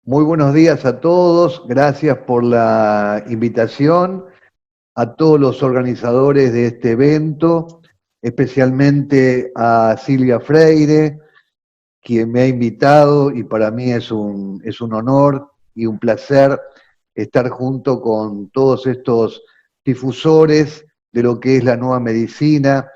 Muy buenos días a todos, gracias por la invitación, a todos los organizadores de este evento, especialmente a Silvia Freire, quien me ha invitado y para mí es un honor y un placer estar junto con todos estos difusores de lo que es la nueva medicina,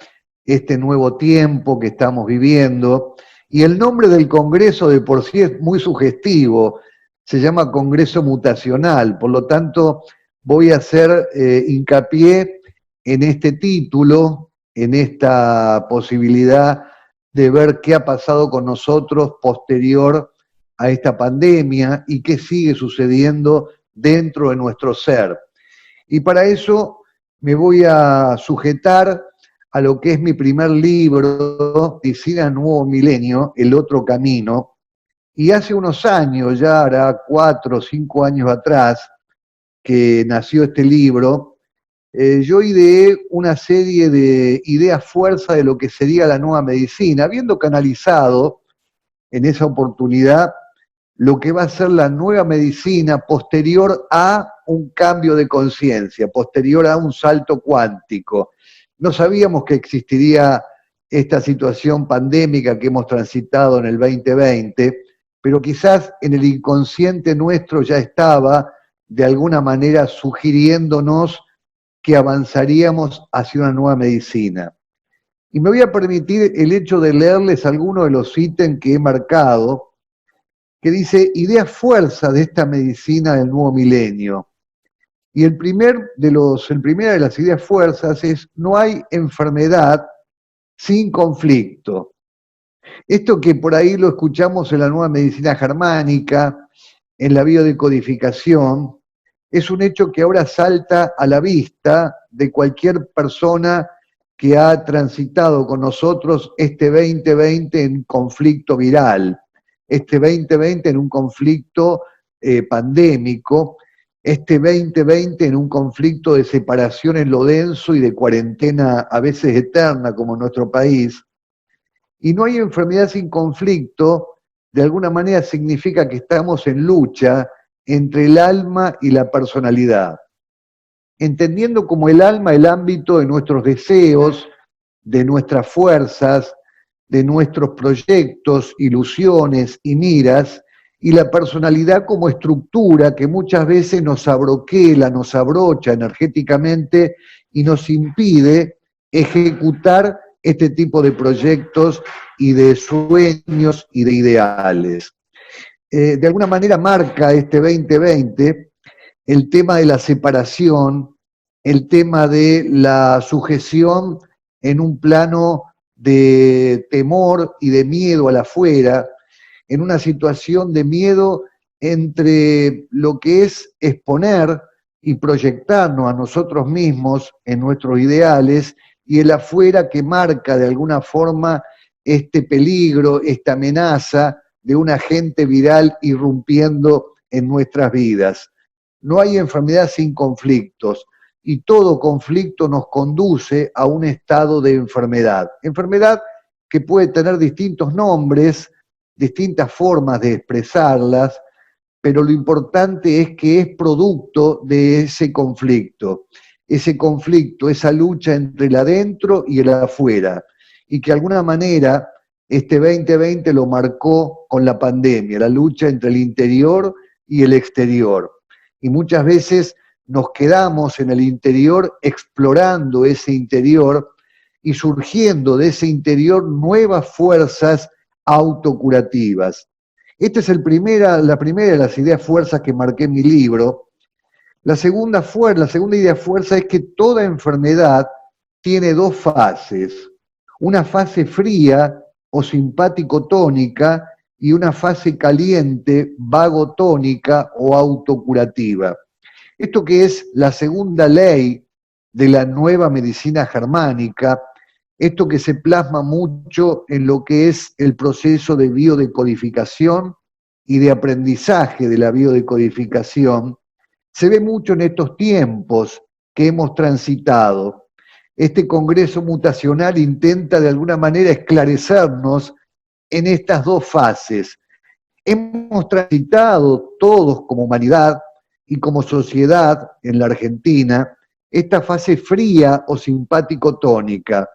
este nuevo tiempo que estamos viviendo. Y el nombre del Congreso de por sí es muy sugestivo, se llama Congreso Mutacional, por lo tanto voy a hacer hincapié en este título, en esta posibilidad de ver qué ha pasado con nosotros posterior a esta pandemia y qué sigue sucediendo dentro de nuestro ser. Y para eso me voy a sujetar a lo que es mi primer libro, Medicina Nuevo Milenio, El Otro Camino. Y hace unos años, ya hará 4 o 5 años atrás, que nació este libro, yo ideé una serie de ideas fuerza de lo que sería la nueva medicina, habiendo canalizado en esa oportunidad lo que va a ser la nueva medicina posterior a un cambio de conciencia, posterior a un salto cuántico. No sabíamos que existiría esta situación pandémica que hemos transitado en el 2020, pero quizás en el inconsciente nuestro ya estaba de alguna manera sugiriéndonos que avanzaríamos hacia una nueva medicina. Y me voy a permitir el hecho de leerles algunos de los ítems que he marcado, que dice ideas fuerza de esta medicina del nuevo milenio. Y el primera de las ideas fuerzas es: no hay enfermedad sin conflicto. Esto que por ahí lo escuchamos en la nueva medicina germánica, en la biodecodificación, es un hecho que ahora salta a la vista de cualquier persona que ha transitado con nosotros este 2020 en conflicto viral, este 2020 en un conflicto pandémico, este 2020 en un conflicto de separación en lo denso y de cuarentena a veces eterna como en nuestro país. Y no hay enfermedad sin conflicto, de alguna manera significa que estamos en lucha entre el alma y la personalidad, entendiendo como el alma el ámbito de nuestros deseos, de nuestras fuerzas, de nuestros proyectos, ilusiones y miras, y la personalidad como estructura que muchas veces nos abroquela, nos abrocha energéticamente y nos impide ejecutar este tipo de proyectos y de sueños y de ideales. De alguna manera marca este 2020 el tema de la separación, el tema de la sujeción en un plano de temor y de miedo al afuera, en una situación de miedo entre lo que es exponer y proyectarnos a nosotros mismos en nuestros ideales y el afuera que marca de alguna forma este peligro, esta amenaza de un agente viral irrumpiendo en nuestras vidas. No hay enfermedad sin conflictos y todo conflicto nos conduce a un estado de enfermedad. Enfermedad que puede tener distintos nombres, distintas formas de expresarlas, pero lo importante es que es producto de ese conflicto, esa lucha entre el adentro y el afuera, y que de alguna manera este 2020 lo marcó con la pandemia, la lucha entre el interior y el exterior. Y muchas veces nos quedamos en el interior explorando ese interior y surgiendo de ese interior nuevas fuerzas autocurativas. Esta es la primera de las ideas fuerzas que marqué en mi libro. La segunda idea fuerza es que toda enfermedad tiene dos fases. Una fase fría o simpático-tónica y una fase caliente, vagotónica o autocurativa. Esto que es la segunda ley de la nueva medicina germánica, esto que se plasma mucho en lo que es el proceso de biodecodificación y de aprendizaje de la biodecodificación, se ve mucho en estos tiempos que hemos transitado. Este Congreso Mutacional intenta de alguna manera esclarecernos en estas dos fases. hemos transitado todos como humanidad y como sociedad en la Argentina esta fase fría o simpático-tónica.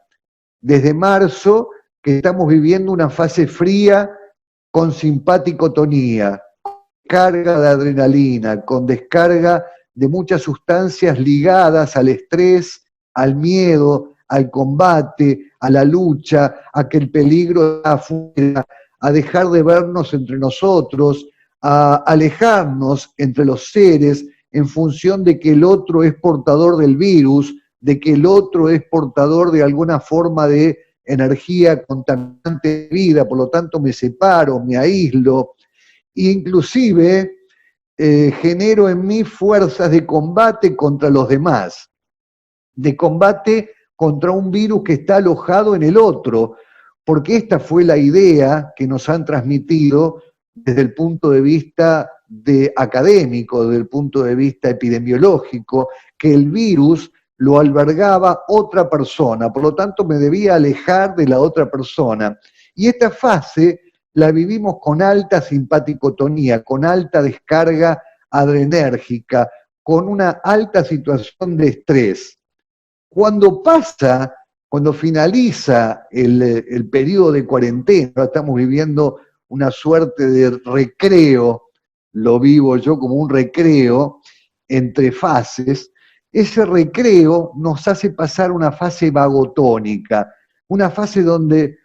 Desde marzo que estamos viviendo una fase fría con simpaticotonía, carga de adrenalina, con descarga de muchas sustancias ligadas al estrés, al miedo, al combate, a la lucha, a que el peligro está afuera, a dejar de vernos entre nosotros, a alejarnos entre los seres en función de que el otro es portador del virus, de que el otro es portador de alguna forma de energía contaminante de vida, por lo tanto me separo, me aíslo, e inclusive genero en mí fuerzas de combate contra los demás, de combate contra un virus que está alojado en el otro, porque esta fue la idea que nos han transmitido desde el punto de vista académico, desde el punto de vista epidemiológico, que el virus lo albergaba otra persona, por lo tanto me debía alejar de la otra persona. Y esta fase la vivimos con alta simpaticotonía, con alta descarga adrenérgica, con una alta situación de estrés. Cuando finaliza el periodo de cuarentena, estamos viviendo una suerte de recreo, lo vivo yo como un recreo entre fases, ese recreo nos hace pasar una fase vagotónica, una fase donde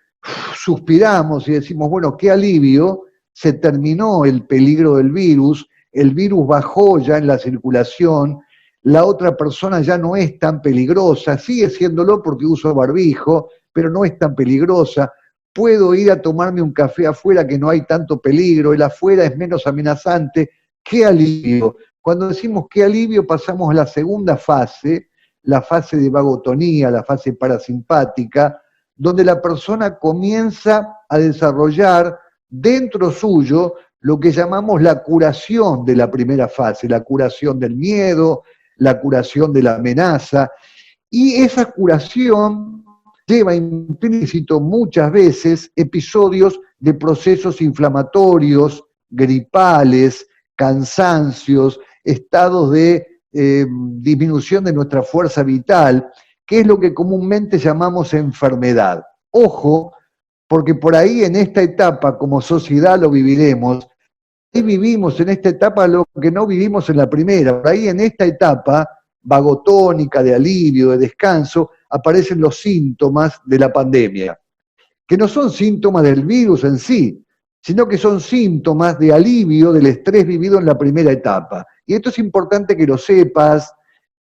suspiramos y decimos, bueno, qué alivio, se terminó el peligro del virus, el virus bajó ya en la circulación, la otra persona ya no es tan peligrosa, sigue siéndolo porque uso barbijo, pero no es tan peligrosa, puedo ir a tomarme un café afuera que no hay tanto peligro, el afuera es menos amenazante, qué alivio. Cuando decimos qué alivio pasamos a la segunda fase, la fase de vagotonía, la fase parasimpática, donde la persona comienza a desarrollar dentro suyo lo que llamamos la curación de la primera fase, la curación del miedo, la curación de la amenaza, y esa curación lleva implícito muchas veces episodios de procesos inflamatorios, gripales, cansancios, estados de disminución de nuestra fuerza vital, que es lo que comúnmente llamamos enfermedad. Ojo, porque por ahí en esta etapa, como sociedad lo viviremos, ahí vivimos en esta etapa lo que no vivimos en la primera. Por ahí en esta etapa vagotónica, de alivio, de descanso, aparecen los síntomas de la pandemia, que no son síntomas del virus en sí, sino que son síntomas de alivio del estrés vivido en la primera etapa. Y esto es importante que lo sepas,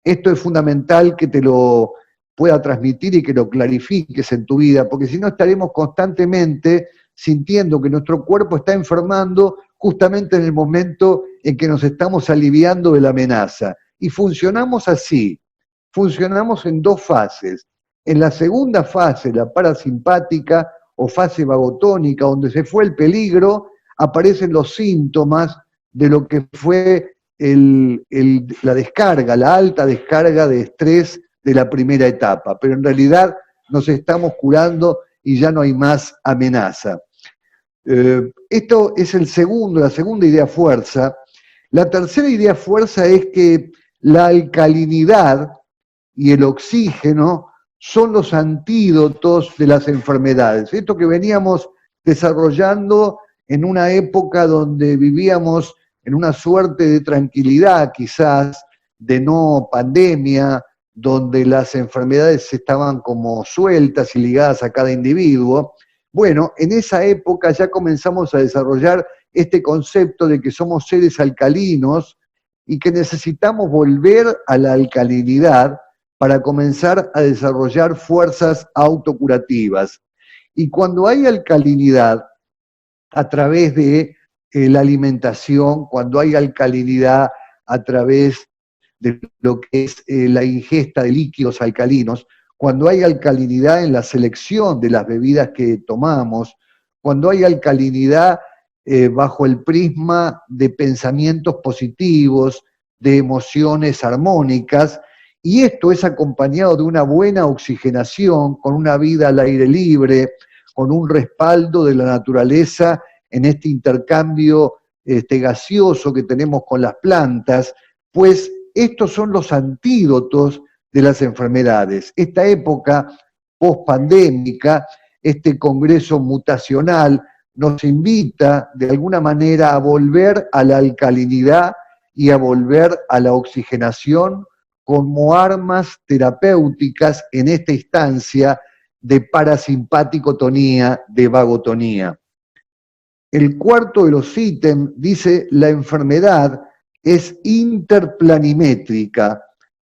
esto es fundamental que te lo pueda transmitir y que lo clarifiques en tu vida, porque si no estaremos constantemente sintiendo que nuestro cuerpo está enfermando justamente en el momento en que nos estamos aliviando de la amenaza. Y funcionamos así, funcionamos en dos fases. En la segunda fase, la parasimpática o fase vagotónica, donde se fue el peligro, aparecen los síntomas de lo que fue la descarga, la alta descarga de estrés de la primera etapa, pero en realidad nos estamos curando y ya no hay más amenaza. Esto es la segunda idea fuerza. La tercera idea fuerza es que la alcalinidad y el oxígeno son los antídotos de las enfermedades. Esto que veníamos desarrollando en una época donde vivíamos en una suerte de tranquilidad, quizás, de no pandemia, donde las enfermedades estaban como sueltas y ligadas a cada individuo. Bueno, en esa época ya comenzamos a desarrollar este concepto de que somos seres alcalinos y que necesitamos volver a la alcalinidad para comenzar a desarrollar fuerzas autocurativas. Y cuando hay alcalinidad a través de la alimentación, cuando hay alcalinidad a través de lo que es la ingesta de líquidos alcalinos, cuando hay alcalinidad en la selección de las bebidas que tomamos, cuando hay alcalinidad bajo el prisma de pensamientos positivos, de emociones armónicas, y esto es acompañado de una buena oxigenación, con una vida al aire libre, con un respaldo de la naturaleza en este intercambio gaseoso que tenemos con las plantas, pues estos son los antídotos de las enfermedades. Esta época post-pandémica, este congreso mutacional, nos invita de alguna manera a volver a la alcalinidad y a volver a la oxigenación como armas terapéuticas en esta instancia de parasimpaticotonía, de vagotonía. El cuarto de los ítems dice: la enfermedad es interplanimétrica,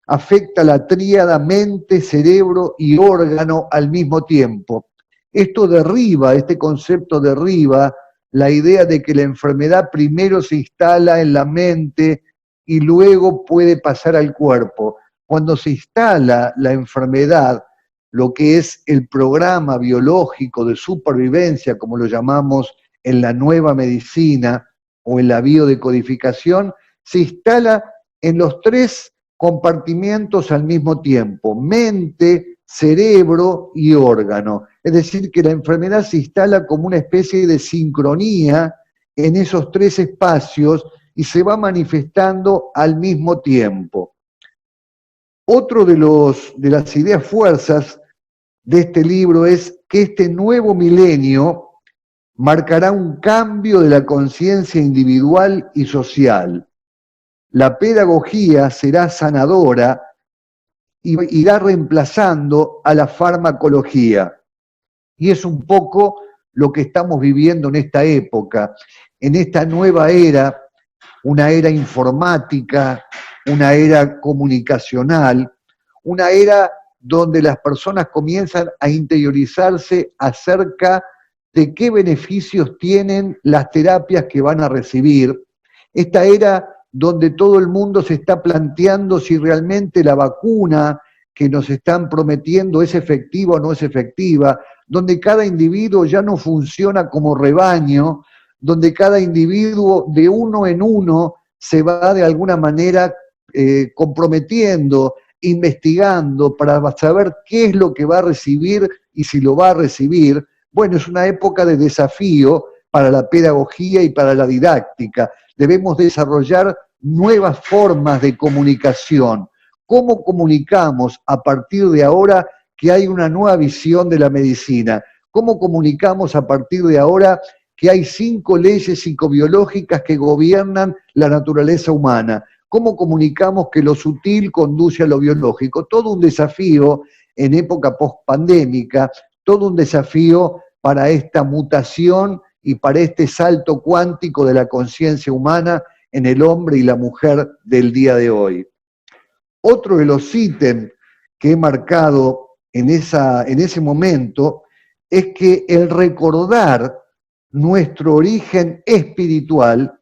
afecta la tríada mente, cerebro y órgano al mismo tiempo. Esto derriba, este concepto derriba la idea de que la enfermedad primero se instala en la mente y luego puede pasar al cuerpo. Cuando se instala la enfermedad, lo que es el programa biológico de supervivencia, como lo llamamos en la nueva medicina o en la biodecodificación, se instala en los tres compartimientos al mismo tiempo: mente, cerebro y órgano. Es decir, que la enfermedad se instala como una especie de sincronía en esos tres espacios y se va manifestando al mismo tiempo. Otro de las ideas fuerzas de este libro es que este nuevo milenio marcará un cambio de la conciencia individual y social. La pedagogía será sanadora y irá reemplazando a la farmacología. Y es un poco lo que estamos viviendo en esta época, en esta nueva era, una era informática, una era comunicacional, una era donde las personas comienzan a interiorizarse acerca de qué beneficios tienen las terapias que van a recibir. Esta era donde todo el mundo se está planteando si realmente la vacuna que nos están prometiendo es efectiva o no es efectiva, donde cada individuo ya no funciona como rebaño, donde cada individuo de uno en uno se va de alguna manera comprometiendo, investigando para saber qué es lo que va a recibir y si lo va a recibir. Bueno, es una época de desafío para la pedagogía y para la didáctica. Debemos desarrollar nuevas formas de comunicación. ¿Cómo comunicamos a partir de ahora que hay una nueva visión de la medicina? ¿Cómo comunicamos a partir de ahora que hay 5 leyes psicobiológicas que gobiernan la naturaleza humana? ¿Cómo comunicamos que lo sutil conduce a lo biológico? Todo un desafío en época post-pandémica, todo un desafío para esta mutación y para este salto cuántico de la conciencia humana en el hombre y la mujer del día de hoy. Otro de los ítems que he marcado en ese momento es que el recordar nuestro origen espiritual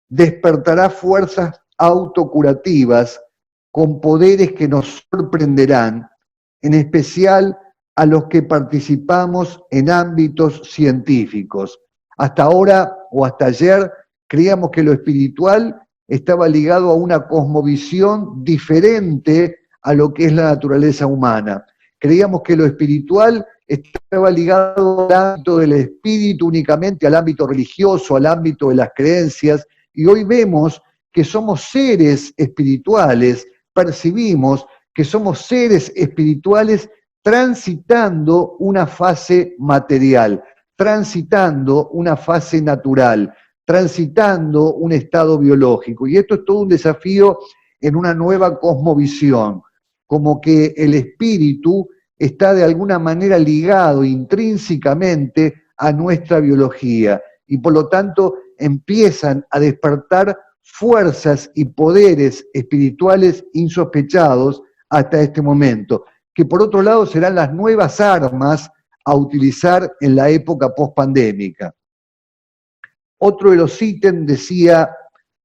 despertará fuerzas autocurativas con poderes que nos sorprenderán, en especial a los que participamos en ámbitos científicos. Hasta ahora o hasta ayer creíamos que lo espiritual estaba ligado a una cosmovisión diferente a lo que es la naturaleza humana. Creíamos que lo espiritual estaba ligado al ámbito del espíritu únicamente, al ámbito religioso, al ámbito de las creencias, y hoy vemos que somos seres espirituales, percibimos que somos seres espirituales transitando una fase material, transitando una fase natural, transitando un estado biológico. Y esto es todo un desafío en una nueva cosmovisión, como que el espíritu está de alguna manera ligado intrínsecamente a nuestra biología y por lo tanto empiezan a despertar fuerzas y poderes espirituales insospechados hasta este momento, que por otro lado serán las nuevas armas a utilizar en la época post-pandémica. Otro de los ítems decía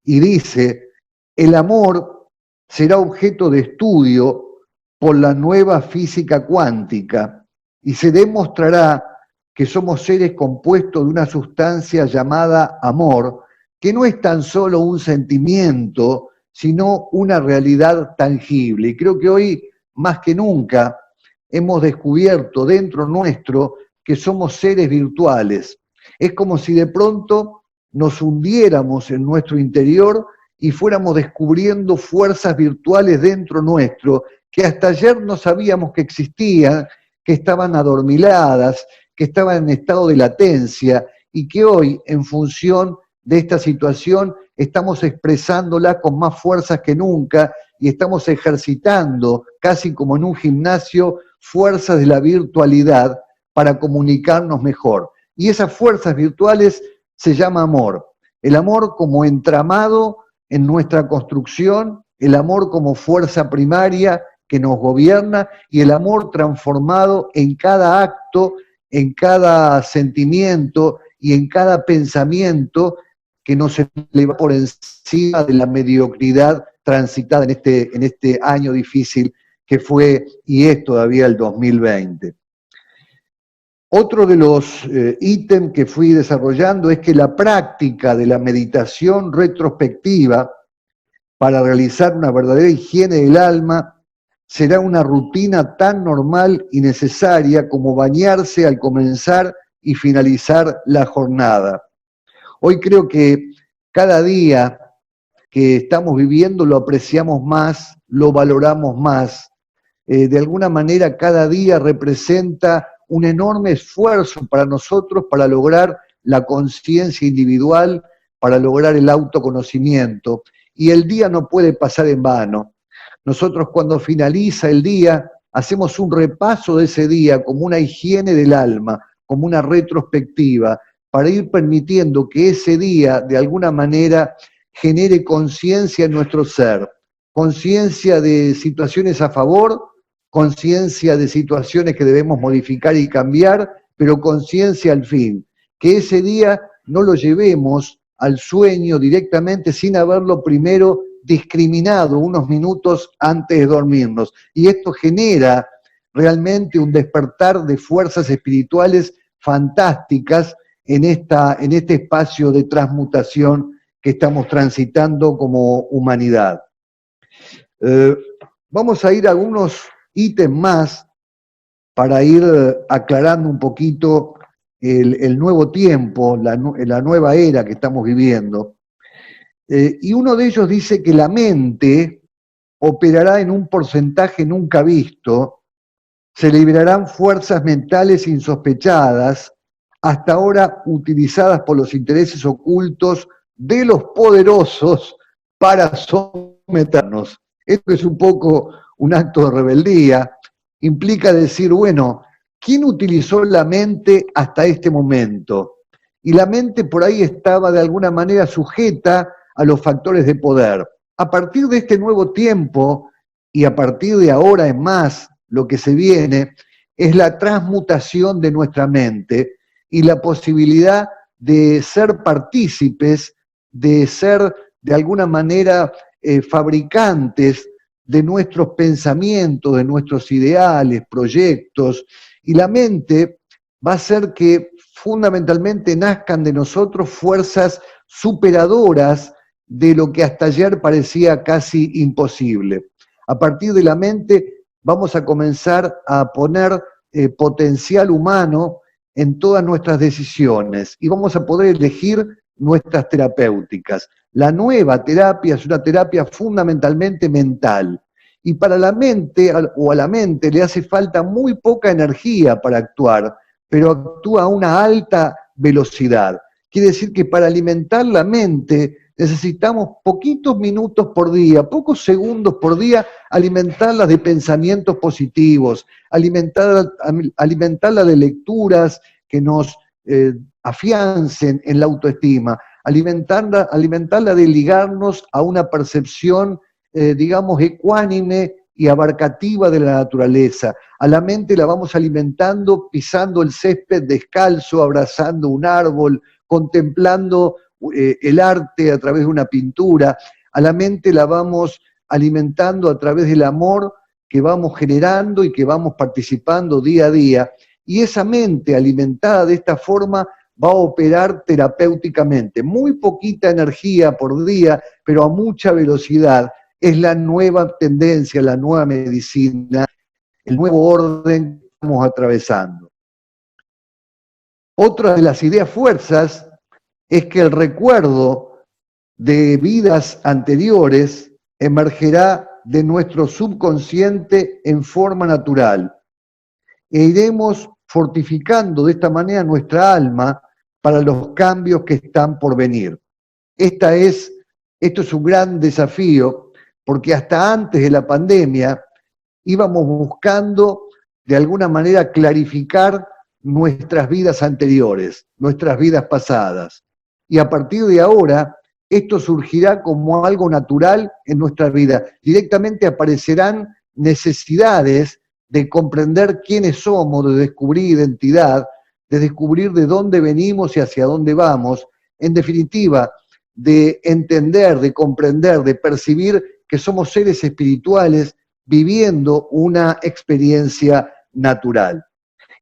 y dice: el amor será objeto de estudio por la nueva física cuántica y se demostrará que somos seres compuestos de una sustancia llamada amor, que no es tan solo un sentimiento, sino una realidad tangible. Y creo que hoy, más que nunca, hemos descubierto dentro nuestro que somos seres virtuales. Es como si de pronto nos hundiéramos en nuestro interior y fuéramos descubriendo fuerzas virtuales dentro nuestro que hasta ayer no sabíamos que existían, que estaban adormiladas, que estaban en estado de latencia y que hoy, en función de esta situación, estamos expresándola con más fuerzas que nunca y estamos ejercitando, casi como en un gimnasio, fuerzas de la virtualidad para comunicarnos mejor. Y esas fuerzas virtuales se llama amor. El amor como entramado en nuestra construcción, el amor como fuerza primaria que nos gobierna y el amor transformado en cada acto, en cada sentimiento y en cada pensamiento que nos eleva por encima de la mediocridad transitada en este año difícil que fue y es todavía el 2020. Otro de los ítems que fui desarrollando es que la práctica de la meditación retrospectiva para realizar una verdadera higiene del alma será una rutina tan normal y necesaria como bañarse al comenzar y finalizar la jornada. Hoy creo que cada día que estamos viviendo lo apreciamos más, lo valoramos más. De alguna manera cada día representa un enorme esfuerzo para nosotros para lograr la conciencia individual, para lograr el autoconocimiento. Y el día no puede pasar en vano. Nosotros cuando finaliza el día hacemos un repaso de ese día como una higiene del alma, como una retrospectiva, para ir permitiendo que ese día de alguna manera genere conciencia en nuestro ser, conciencia de situaciones a favor, conciencia de situaciones que debemos modificar y cambiar, pero conciencia al fin, que ese día no lo llevemos al sueño directamente sin haberlo primero discriminado unos minutos antes de dormirnos. Y esto genera realmente un despertar de fuerzas espirituales fantásticas en este espacio de transmutación que estamos transitando como humanidad. Vamos a ir a algunos ítems más para ir aclarando un poquito el nuevo tiempo, la nueva era que estamos viviendo. Y uno de ellos dice que la mente operará en un porcentaje nunca visto, se liberarán fuerzas mentales insospechadas, hasta ahora utilizadas por los intereses ocultos de los poderosos para someternos. Esto es un poco un acto de rebeldía, implica decir, bueno, ¿quién utilizó la mente hasta este momento? Y la mente por ahí estaba de alguna manera sujeta a los factores de poder. A partir de este nuevo tiempo y a partir de ahora en más, lo que se viene es la transmutación de nuestra mente y la posibilidad de ser partícipes, de ser de alguna manera fabricantes de nuestros pensamientos, de nuestros ideales, proyectos, y la mente va a hacer que fundamentalmente nazcan de nosotros fuerzas superadoras de lo que hasta ayer parecía casi imposible. A partir de la mente vamos a comenzar a poner potencial humano en todas nuestras decisiones y vamos a poder elegir nuestras terapéuticas. La nueva terapia es una terapia fundamentalmente mental y para la mente o a la mente le hace falta muy poca energía para actuar, pero actúa a una alta velocidad. Quiere decir que para alimentar la mente necesitamos poquitos minutos por día, pocos segundos por día, alimentarla de pensamientos positivos, alimentarla de lecturas que nos afiancen en la autoestima, alimentarla de ligarnos a una percepción, digamos, ecuánime y abarcativa de la naturaleza. A la mente la vamos alimentando pisando el césped descalzo, abrazando un árbol, contemplando el arte a través de una pintura. A la mente la vamos alimentando a través del amor que vamos generando y que vamos participando día a día. Y esa mente alimentada de esta forma va a operar terapéuticamente. Muy poquita energía por día, pero a mucha velocidad. Es la nueva tendencia, la nueva medicina, el nuevo orden que estamos atravesando. Otra de las ideas fuerzas es que el recuerdo de vidas anteriores emergerá de nuestro subconsciente en forma natural e iremos fortificando de esta manera nuestra alma para los cambios que están por venir. Esto es un gran desafío porque hasta antes de la pandemia íbamos buscando de alguna manera clarificar nuestras vidas anteriores, nuestras vidas pasadas. Y a partir de ahora, esto surgirá como algo natural en nuestra vida. Directamente aparecerán necesidades de comprender quiénes somos, de descubrir identidad, de descubrir de dónde venimos y hacia dónde vamos. En definitiva, de entender, de comprender, de percibir que somos seres espirituales viviendo una experiencia natural.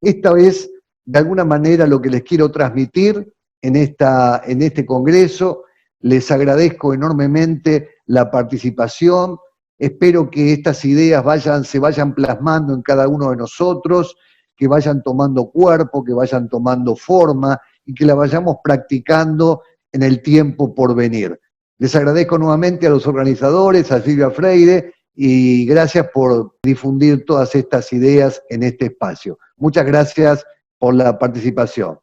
Esta es, de alguna manera, lo que les quiero transmitir en este congreso. Les agradezco enormemente la participación. Espero que estas ideas se vayan plasmando en cada uno de nosotros, que vayan tomando cuerpo, que vayan tomando forma y que la vayamos practicando en el tiempo por venir. Les agradezco nuevamente a los organizadores, a Silvia Freire, y gracias por difundir todas estas ideas en este espacio. Muchas gracias por la participación.